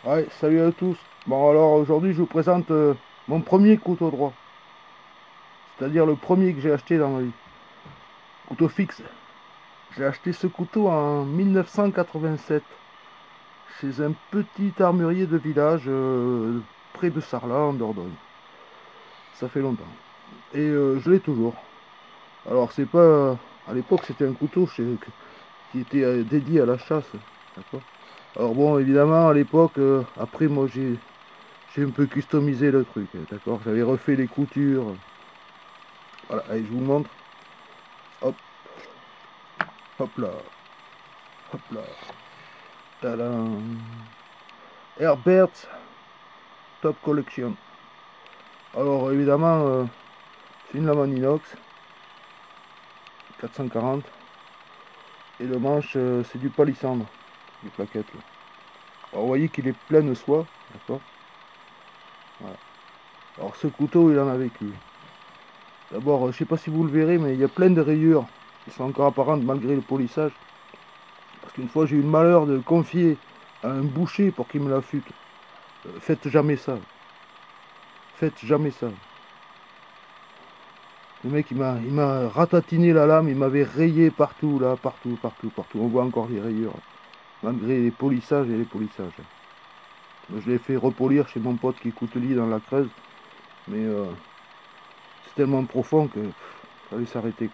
Ouais, salut à tous. Bon alors aujourd'hui je vous présente mon premier couteau droit. C'est-à-dire le premier que j'ai acheté dans ma vie. Couteau fixe. J'ai acheté ce couteau en 1987 chez un petit armurier de village près de Sarlat en Dordogne. Ça fait longtemps. Et je l'ai toujours. Alors c'est pas... À l'époque c'était un couteau qui était dédié à la chasse. D'accord. Alors bon évidemment à l'époque, après moi j'ai un peu customisé le truc. D'accord. J'avais refait les coutures. Voilà, allez, je vous montre. Hop, hop là, hop là. Tadam. Herbert's Top Collection. Alors évidemment, c'est une lame en inox, 440. Et le manche, c'est du palissandre, des plaquettes là. Alors vous voyez qu'il est plein de soie, d'accord. Voilà. Alors ce couteau, il en a vécu. D'abord, je sais pas si vous le verrez, mais il y a plein de rayures qui sont encore apparentes malgré le polissage. Parce qu'une fois, j'ai eu le malheur de le confier à un boucher pour qu'il me l'affûte. Faites jamais ça. Faites jamais ça. Le mec, il m'a ratatiné la lame, il m'avait rayé partout, là, partout, partout, partout. On voit encore les rayures, malgré les polissages et les polissages. Je l'ai fait repolir chez mon pote qui est coutelier dans la Creuse, mais c'est tellement profond que fallait s'arrêter.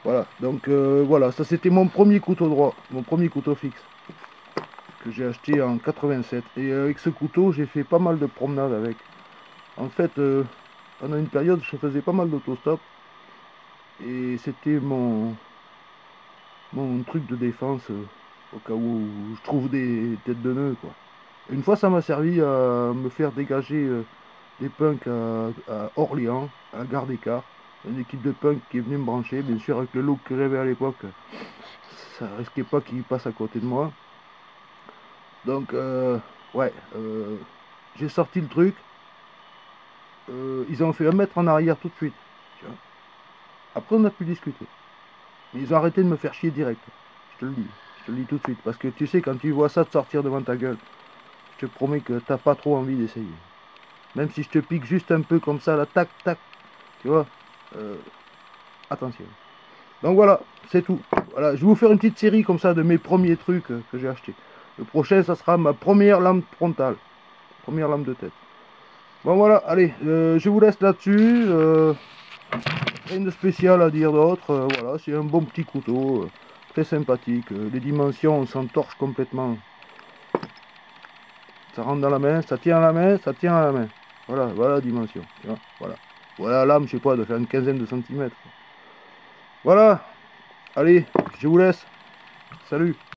Voilà, donc voilà, ça c'était mon premier couteau droit, mon premier couteau fixe, que j'ai acheté en 87. Et avec ce couteau, j'ai fait pas mal de promenades avec. En fait, pendant une période, je faisais pas mal d'autostop, et c'était mon truc de défense au cas où je trouve des têtes de nœud quoi. Une fois ça m'a servi à me faire dégager des punks à Orléans, à la gare des Cars, une équipe de punks qui est venue me brancher, bien sûr avec le look que j'avais à l'époque, ça risquait pas qu'ils passent à côté de moi. Donc ouais, j'ai sorti le truc, ils ont fait un mètre en arrière tout de suite. Tu vois. Après on a pu discuter. Mais ils ont arrêté de me faire chier direct. Je te le dis. Je te le dis tout de suite. Parce que tu sais, quand tu vois ça te sortir devant ta gueule, je te promets que t'as pas trop envie d'essayer. Même si je te pique juste un peu comme ça, là, tac, tac, tu vois, euh, attention. Donc voilà, c'est tout. Voilà, je vais vous faire une petite série comme ça de mes premiers trucs que j'ai achetés. Le prochain, ça sera ma première lame frontale. Première lame de tête. Bon voilà, allez, je vous laisse là-dessus. Rien de spécial à dire d'autre. Voilà, c'est un bon petit couteau. Très sympathique. Les dimensions, on s'en torche complètement. Ça rentre dans la main, ça tient à la main, ça tient à la main. Voilà, voilà la dimension. Tu vois, voilà. Voilà la lame, je sais pas, de faire une quinzaine de centimètres. Voilà, allez, je vous laisse. Salut.